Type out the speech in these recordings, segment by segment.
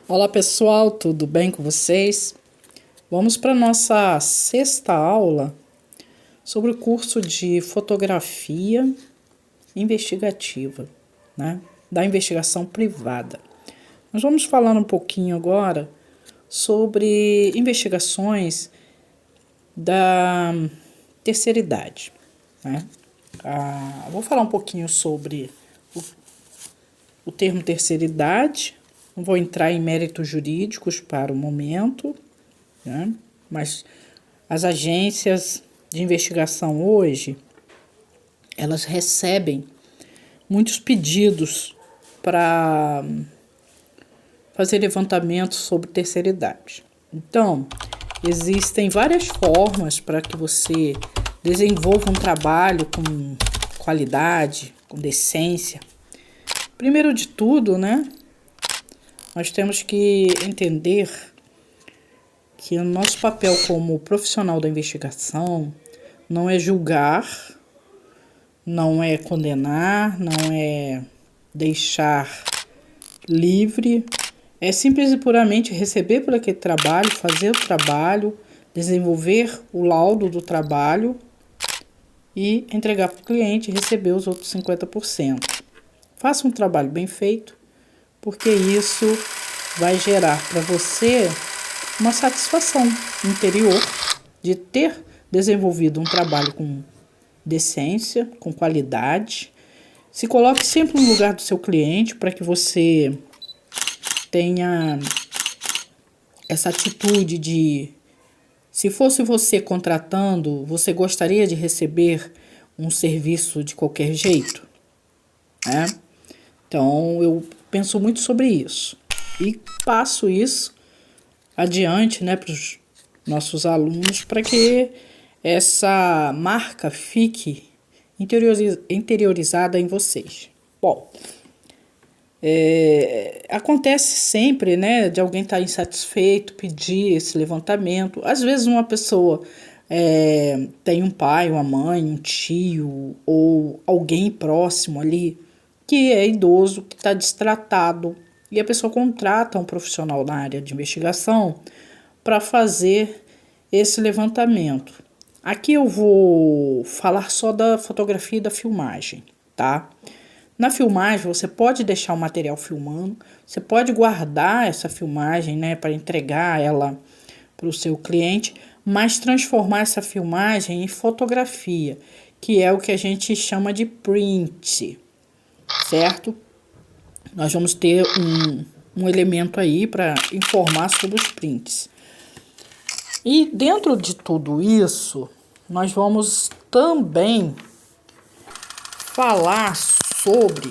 Olá pessoal, tudo bem com vocês? Vamos para a nossa sexta aula sobre o curso de fotografia investigativa, né? Da investigação privada. Nós vamos falar um pouquinho agora sobre investigações da terceira idade, né? Vou falar um pouquinho sobre o termo terceira idade. Não vou entrar em méritos jurídicos para o momento, né? Mas as agências de investigação hoje, elas recebem muitos pedidos para fazer levantamentos sobre terceira idade. Então, existem várias formas para que você desenvolva um trabalho com qualidade, com decência. Primeiro de tudo, né? Nós temos que entender que o nosso papel como profissional da investigação não é julgar, não é condenar, não é deixar livre, é simples e puramente receber por aquele trabalho, fazer o trabalho, desenvolver o laudo do trabalho e entregar para o cliente e receber os outros 50%. Faça um trabalho bem feito, porque isso vai gerar para você uma satisfação interior de ter desenvolvido um trabalho com decência, com qualidade. Se coloque sempre no lugar do seu cliente para que você tenha essa atitude de, se fosse você contratando, você gostaria de receber um serviço de qualquer jeito, né? Então, eu penso muito sobre isso e passo isso adiante, né, para os nossos alunos, para que essa marca fique interiorizada em vocês. Bom, acontece sempre, né, de alguém estar insatisfeito, pedir esse levantamento. Às vezes uma pessoa tem um pai, uma mãe, um tio ou alguém próximo ali que é idoso, que está destratado, e a pessoa contrata um profissional na área de investigação para fazer esse levantamento. Aqui eu vou falar só da fotografia e da filmagem, tá? Na filmagem, você pode deixar o material filmando, você pode guardar essa filmagem, né, para entregar ela para o seu cliente, mas transformar essa filmagem em fotografia, que é o que a gente chama de print, certo? Nós vamos ter um elemento aí para informar sobre os prints. E dentro de tudo isso, nós vamos também falar sobre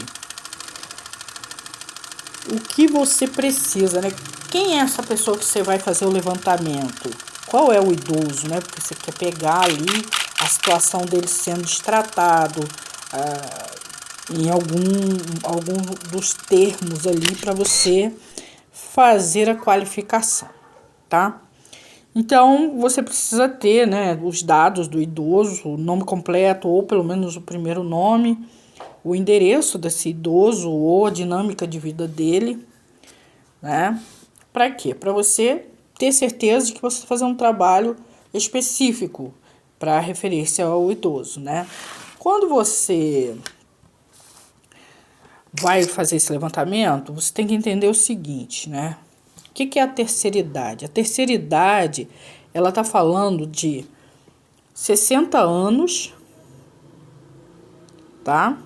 o que você precisa, né? Quem é essa pessoa que você vai fazer o levantamento? Qual é o idoso, né? Porque você quer pegar ali a situação dele sendo destratado, em algum dos termos ali para você fazer a qualificação, tá? Então, você precisa ter, né, os dados do idoso, o nome completo ou pelo menos o primeiro nome, o endereço desse idoso ou a dinâmica de vida dele, né? Para quê? Para você ter certeza de que você vai fazer um trabalho específico para referência ao idoso, né? Quando você vai fazer esse levantamento, você tem que entender o seguinte, né? O que é a terceira idade? A terceira idade, ela está falando de 60 anos, tá?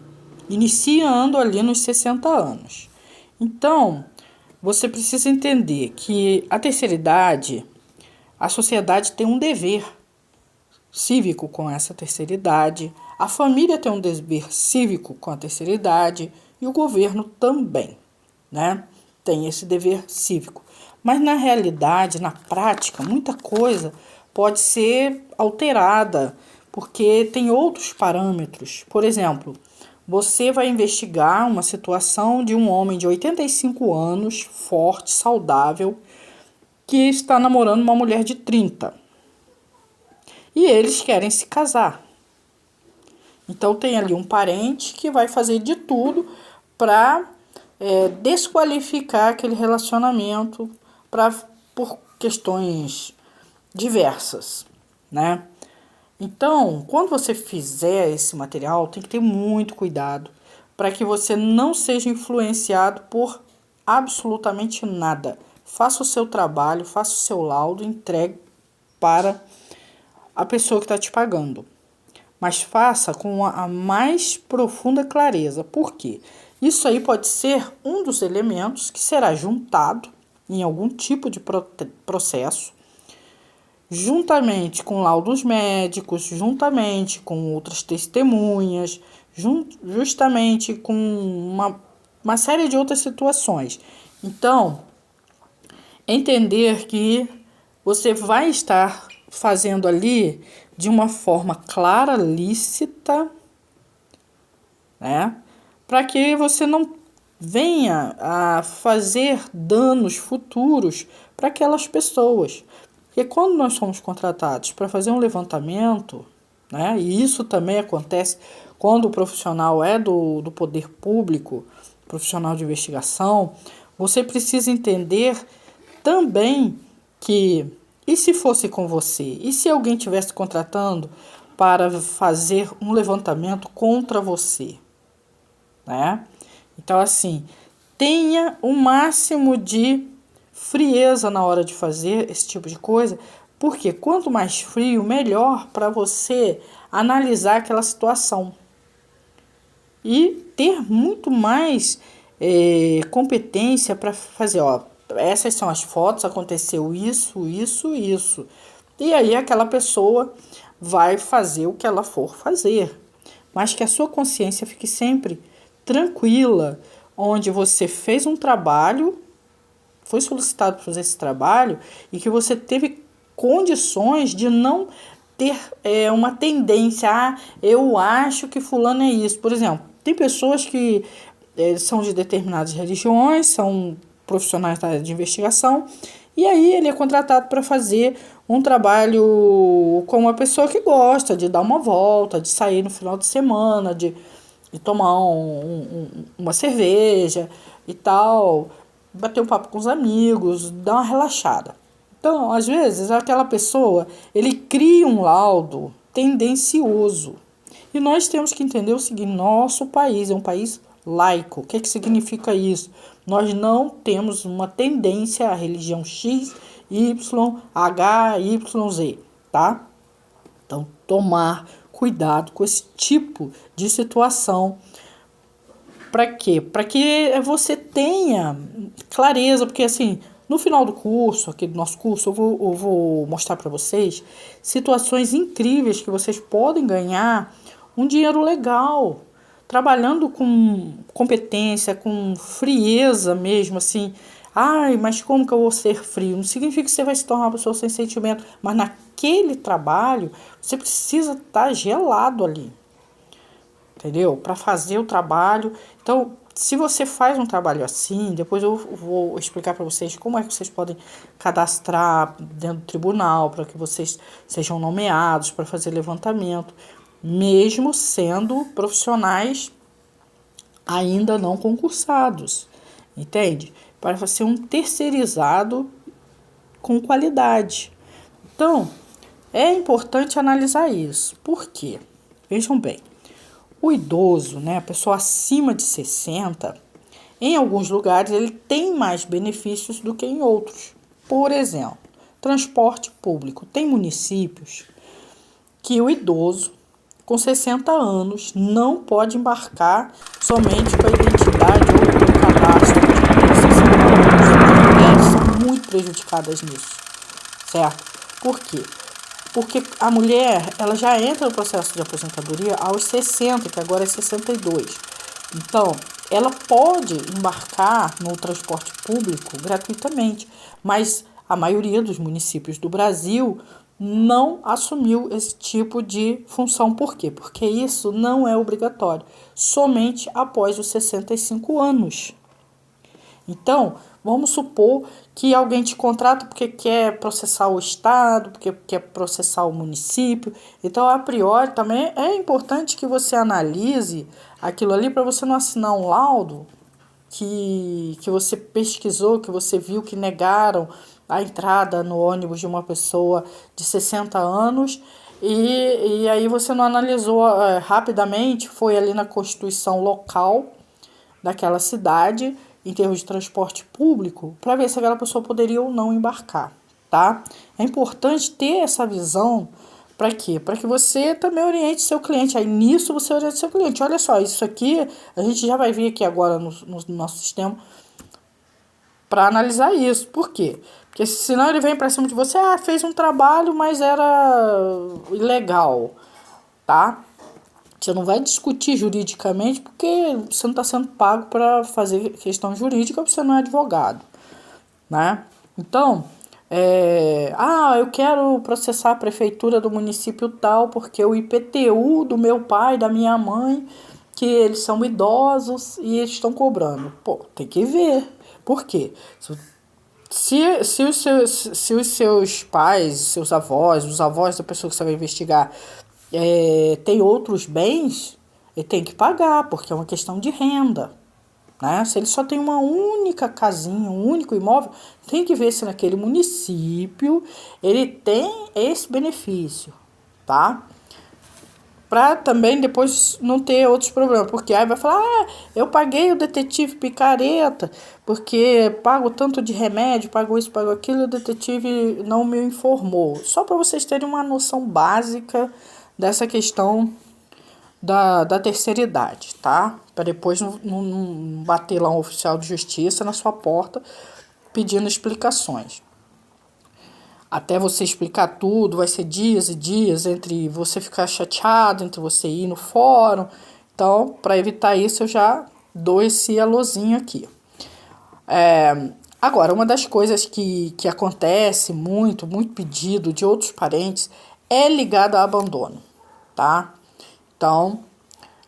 Iniciando ali nos 60 anos. Então, você precisa entender que a terceira idade, a sociedade tem um dever cívico com essa terceira idade, a família tem um dever cívico com a terceira idade e o governo também, né? Tem esse dever cívico. Mas na realidade, na prática, muita coisa pode ser alterada, porque tem outros parâmetros. Por exemplo, você vai investigar uma situação de um homem de 85 anos, forte, saudável, que está namorando uma mulher de 30. E eles querem se casar. Então tem ali um parente que vai fazer de tudo para desqualificar aquele relacionamento por questões diversas, né? Então, quando você fizer esse material, tem que ter muito cuidado para que você não seja influenciado por absolutamente nada. Faça o seu trabalho, faça o seu laudo, entregue para a pessoa que está te pagando. Mas faça com a mais profunda clareza. Por quê? Isso aí pode ser um dos elementos que será juntado em algum tipo de processo, juntamente com laudos médicos, juntamente com outras testemunhas, justamente com uma série de outras situações. Então, entender que você vai estar fazendo ali de uma forma clara, lícita, né? Para que você não venha a fazer danos futuros para aquelas pessoas. Porque quando nós somos contratados para fazer um levantamento, né? E isso também acontece quando o profissional é do poder público, profissional de investigação, você precisa entender também que, e se fosse com você? E se alguém estivesse contratando para fazer um levantamento contra você? Né? Então, assim, tenha o máximo de frieza na hora de fazer esse tipo de coisa, porque quanto mais frio, melhor para você analisar aquela situação. E ter muito mais competência para fazer, ó, essas são as fotos, aconteceu isso, isso, isso. E aí aquela pessoa vai fazer o que ela for fazer. Mas que a sua consciência fique sempre tranquila, onde você fez um trabalho, foi solicitado para fazer esse trabalho, e que você teve condições de não ter uma tendência, eu acho que fulano é isso. Por exemplo, tem pessoas que são de determinadas religiões, são profissionais da área de investigação, e aí ele é contratado para fazer um trabalho com uma pessoa que gosta de dar uma volta, de sair no final de semana, de tomar uma cerveja e tal, bater um papo com os amigos, dar uma relaxada. Então, às vezes, aquela pessoa, ele cria um laudo tendencioso. E nós temos que entender o seguinte, nosso país é um país laico. O que significa isso? Nós não temos uma tendência à religião X, Y, H, Y, Z, tá? Então, tomar cuidado com esse tipo de situação. Para quê? Para que você tenha clareza, porque assim, no final do curso, aqui do nosso curso, eu vou mostrar para vocês situações incríveis que vocês podem ganhar um dinheiro legal, trabalhando com competência, com frieza mesmo, assim. Ai, mas como que eu vou ser frio? Não significa que você vai se tornar uma pessoa sem sentimento, mas naquele trabalho você precisa estar gelado ali, entendeu? Para fazer o trabalho. Então, se você faz um trabalho assim, depois eu vou explicar para vocês como é que vocês podem cadastrar dentro do tribunal para que vocês sejam nomeados para fazer levantamento, mesmo sendo profissionais ainda não concursados, entende? Para ser um terceirizado com qualidade. Então, é importante analisar isso. Por quê? Vejam bem, o idoso, né, a pessoa acima de 60, em alguns lugares ele tem mais benefícios do que em outros. Por exemplo, transporte público. Tem municípios que o idoso com 60 anos não pode embarcar somente com a identidade ou com o cadastro de 60 anos. As mulheres são muito prejudicadas nisso, certo? Por quê? Porque a mulher, ela já entra no processo de aposentadoria aos 60, que agora é 62. Então, ela pode embarcar no transporte público gratuitamente, mas a maioria dos municípios do Brasil não assumiu esse tipo de função. Por quê? Porque isso não é obrigatório, somente após os 65 anos. Então, vamos supor que alguém te contrata porque quer processar o Estado, porque quer processar o município. Então, a priori, também é importante que você analise aquilo ali para você não assinar um laudo que você pesquisou, que você viu que negaram a entrada no ônibus de uma pessoa de 60 anos e aí você não analisou rapidamente, foi ali na Constituição local daquela cidade, em termos de transporte público, para ver se aquela pessoa poderia ou não embarcar, tá? É importante ter essa visão. Para quê? Para que você também oriente seu cliente. Aí nisso você orienta seu cliente. Olha só, isso aqui a gente já vai ver aqui agora no nosso sistema para analisar isso. Por quê? Porque senão ele vem para cima de você, fez um trabalho, mas era ilegal, tá? Você não vai discutir juridicamente porque você não está sendo pago para fazer questão jurídica, você não é advogado, né? Então, eu quero processar a prefeitura do município tal porque o IPTU do meu pai, da minha mãe, que eles são idosos e eles estão cobrando. Pô, tem que ver. Por quê? Se os seus pais, seus avós, os avós da pessoa que você vai investigar, tem outros bens, ele tem que pagar, porque é uma questão de renda. Né? Se ele só tem uma única casinha, um único imóvel, tem que ver se naquele município ele tem esse benefício, tá? Para também depois não ter outros problemas, porque aí vai falar, eu paguei o detetive picareta, porque pago tanto de remédio, pago isso, pago aquilo, o detetive não me informou. Só para vocês terem uma noção básica dessa questão da terceira idade, tá? Para depois não bater lá um oficial de justiça na sua porta pedindo explicações. Até você explicar tudo, vai ser dias e dias entre você ficar chateado, entre você ir no fórum. Então, para evitar isso, eu já dou esse alôzinho aqui. Agora, uma das coisas que acontece muito pedido de outros parentes é ligada a abandono, tá? Então,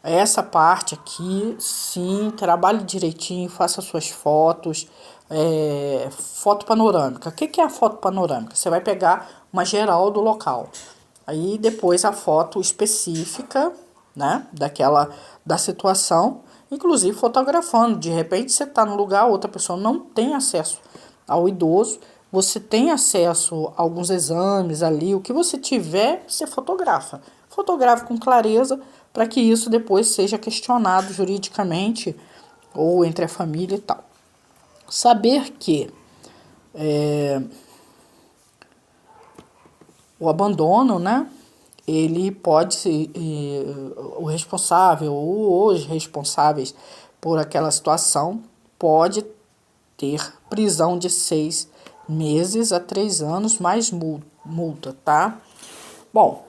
essa parte aqui, sim, trabalhe direitinho, faça suas fotos. Foto panorâmica. O que é a foto panorâmica? Você vai pegar uma geral do local. Aí depois a foto específica, né, da situação, inclusive fotografando. De repente você está no lugar, outra pessoa não tem acesso ao idoso, você tem acesso a alguns exames ali, o que você tiver, você fotografa. Fotografa com clareza para que isso depois seja questionado juridicamente ou entre a família e tal. Saber que o abandono, né, ele pode ser o responsável ou os responsáveis por aquela situação pode ter prisão de 6 meses a 3 anos mais multa, tá? Bom,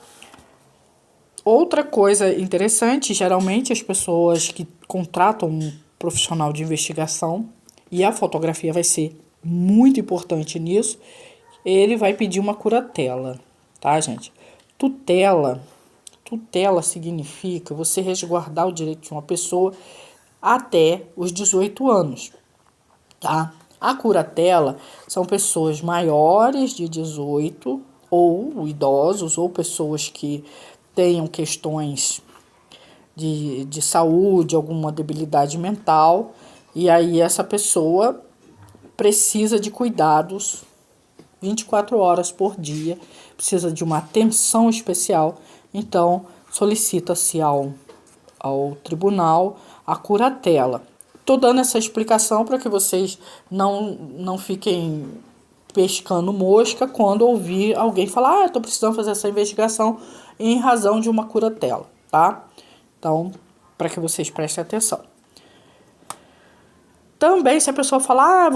outra coisa interessante, geralmente as pessoas que contratam um profissional de investigação, e a fotografia vai ser muito importante nisso, ele vai pedir uma curatela, tá, gente? Tutela significa você resguardar o direito de uma pessoa até os 18 anos, tá? A curatela são pessoas maiores de 18 ou idosos ou pessoas que tenham questões de saúde, alguma debilidade mental, e aí essa pessoa precisa de cuidados 24 horas por dia, precisa de uma atenção especial, então solicita-se ao tribunal a curatela. Estou dando essa explicação para que vocês não fiquem pescando mosca quando ouvir alguém falar, estou precisando fazer essa investigação em razão de uma curatela, tá? Então, para que vocês prestem atenção. Também, se a pessoa falar,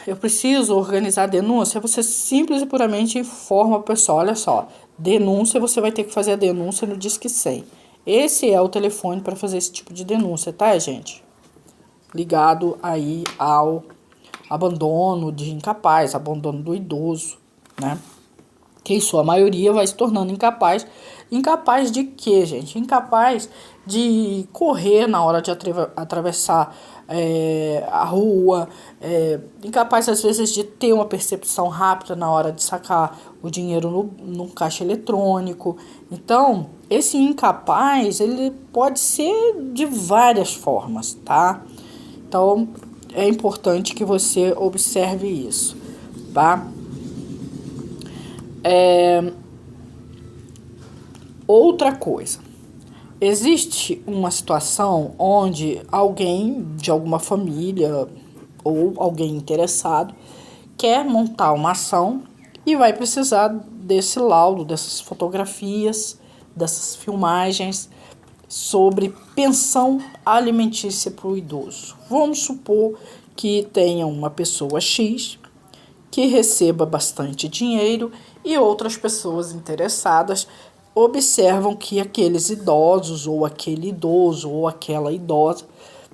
eu preciso organizar a denúncia, você simples e puramente informa a pessoa, olha só, denúncia, você vai ter que fazer a denúncia no Disque 100. Esse é o telefone para fazer esse tipo de denúncia, tá, gente? Ligado aí ao abandono de incapaz, abandono do idoso, né? Que em sua maioria vai se tornando incapaz. Incapaz de quê, gente? Incapaz de correr na hora de atravessar a rua, incapaz às vezes de ter uma percepção rápida na hora de sacar o dinheiro no caixa eletrônico. Então, esse incapaz, ele pode ser de várias formas, tá? Então, é importante que você observe isso, tá? Outra coisa, existe uma situação onde alguém de alguma família ou alguém interessado quer montar uma ação e vai precisar desse laudo, dessas fotografias, dessas filmagens sobre pensão alimentícia para o idoso. Vamos supor que tenha uma pessoa X que receba bastante dinheiro e outras pessoas interessadas observam que aqueles idosos ou aquele idoso ou aquela idosa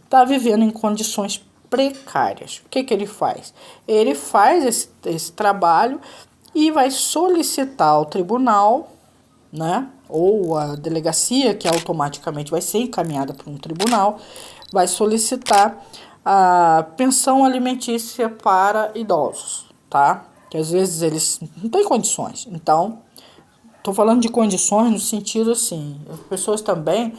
está vivendo em condições precárias. O que ele faz? Ele faz esse trabalho e vai solicitar ao tribunal, né, ou a delegacia, que automaticamente vai ser encaminhada para um tribunal, vai solicitar a pensão alimentícia para idosos, tá? Que às vezes eles não têm condições. Então, estou falando de condições no sentido assim, as pessoas também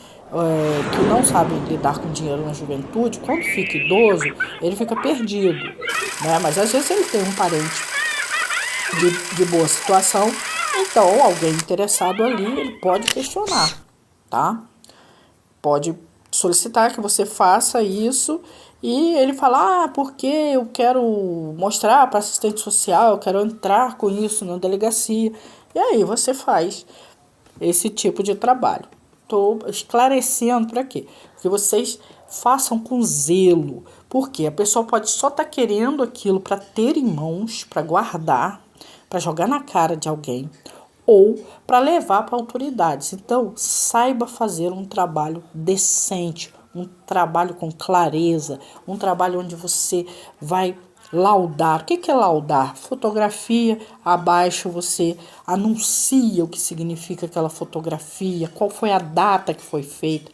que não sabem lidar com dinheiro na juventude, quando fica idoso, ele fica perdido, né? Mas às vezes ele tem um parente de boa situação, então alguém interessado ali, ele pode questionar, tá? Pode solicitar que você faça isso e ele fala, porque eu quero mostrar para assistente social, eu quero entrar com isso na delegacia. E aí você faz esse tipo de trabalho. Estou esclarecendo para quê? Que vocês façam com zelo, porque a pessoa pode só estar querendo aquilo para ter em mãos, para guardar, para jogar na cara de alguém, ou para levar para autoridades. Então, saiba fazer um trabalho decente, um trabalho com clareza, um trabalho onde você vai laudar. O que é laudar? Fotografia, abaixo você anuncia o que significa aquela fotografia, qual foi a data que foi feita,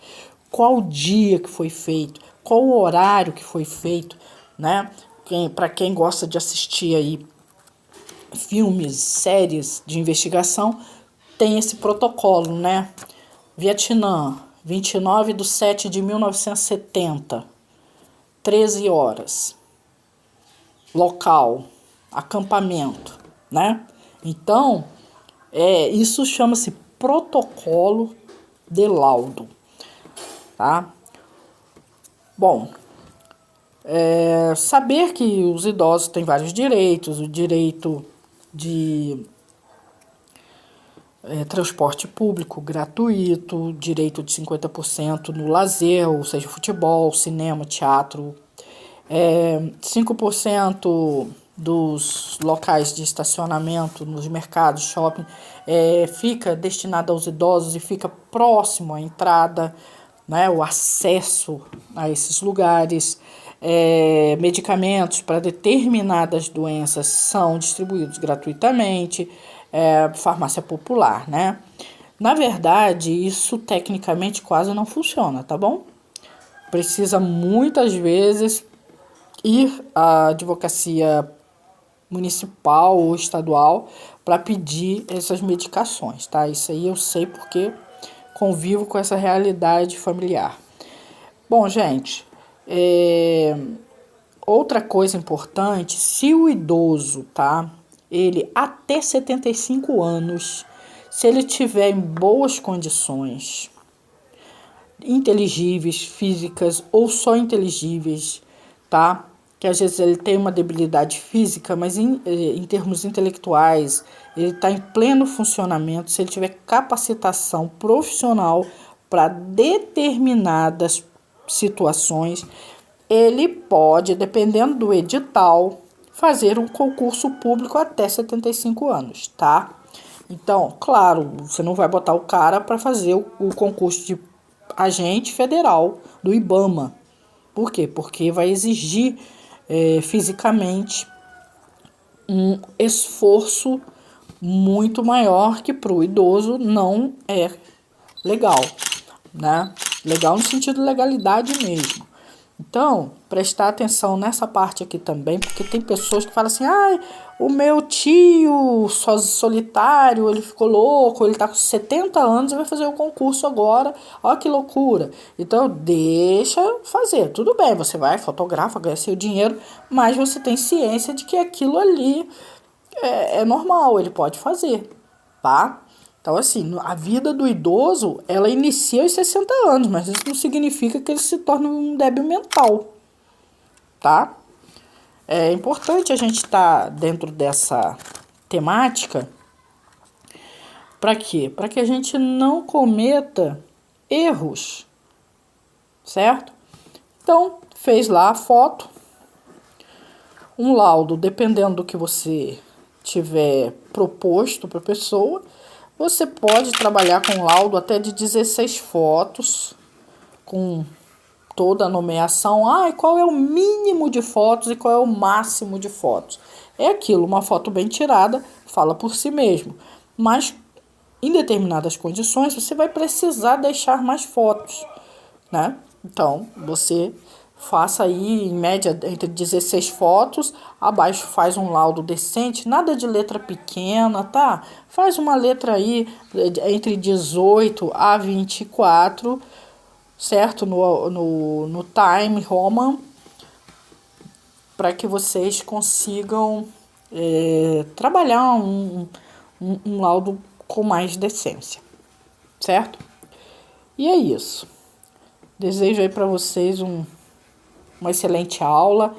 qual o dia que foi feito, qual o horário que foi feito, né? Para quem gosta de assistir aí filmes, séries de investigação, tem esse protocolo, né? Vietnã, 29/7/1970, 13 horas. Local, acampamento, né? Então, isso chama-se protocolo de laudo, tá? Bom, saber que os idosos têm vários direitos, o direito de transporte público gratuito, direito de 50% no lazer, ou seja, futebol, cinema, teatro, 5% dos locais de estacionamento nos mercados, shopping, fica destinado aos idosos e fica próximo à entrada, né, o acesso a esses lugares. Medicamentos para determinadas doenças são distribuídos gratuitamente, farmácia popular, né? Na verdade, isso tecnicamente quase não funciona, tá bom? Precisa muitas vezes ir à advocacia municipal ou estadual para pedir essas medicações, tá? Isso aí eu sei porque convivo com essa realidade familiar. Bom, gente, outra coisa importante, se o idoso, tá? Ele até 75 anos, se ele tiver em boas condições, inteligíveis, físicas ou só inteligíveis, tá? Que às vezes ele tem uma debilidade física, mas em termos intelectuais, ele está em pleno funcionamento. Se ele tiver capacitação profissional para determinadas situações, ele pode, dependendo do edital, fazer um concurso público até 75 anos, tá? Então, claro, você não vai botar o cara para fazer o concurso de agente federal do IBAMA. Por quê? Porque vai exigir fisicamente um esforço muito maior que para o idoso não é legal, né? Legal no sentido de legalidade mesmo. Então, prestar atenção nessa parte aqui também, porque tem pessoas que falam assim, ah, o meu tio solitário, ele ficou louco, ele tá com 70 anos e vai fazer o concurso agora, olha que loucura. Então, deixa fazer, tudo bem, você vai, fotografa, ganha seu dinheiro, mas você tem ciência de que aquilo ali é normal, ele pode fazer, tá? Então, assim, a vida do idoso, ela inicia aos 60 anos, mas isso não significa que ele se torne um débil mental, tá? É importante a gente estar dentro dessa temática. Para quê? Para que a gente não cometa erros, certo? Então, fez lá a foto, um laudo, dependendo do que você tiver proposto para a pessoa, você pode trabalhar com um laudo até de 16 fotos, com toda a nomeação. Ah, e qual é o mínimo de fotos e qual é o máximo de fotos? É aquilo, uma foto bem tirada fala por si mesmo. Mas, em determinadas condições, você vai precisar deixar mais fotos, né? Então, você faça aí, em média, entre 16 fotos, abaixo faz um laudo decente, nada de letra pequena, tá? Faz uma letra aí entre 18 a 24, certo? No Time Roman, para que vocês consigam trabalhar um laudo com mais decência, certo? E é isso. Desejo aí para vocês uma excelente aula.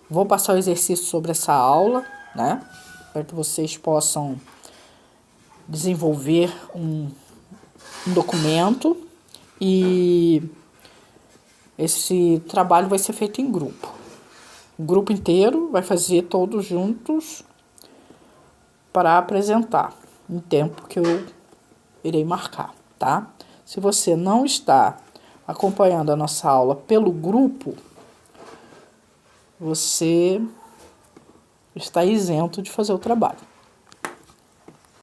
Vou passar o exercício sobre essa aula, né? Para que vocês possam desenvolver um documento. E esse trabalho vai ser feito em grupo. O grupo inteiro vai fazer todos juntos para apresentar em tempo que eu irei marcar, tá? Se você não está acompanhando a nossa aula pelo grupo, você está isento de fazer o trabalho.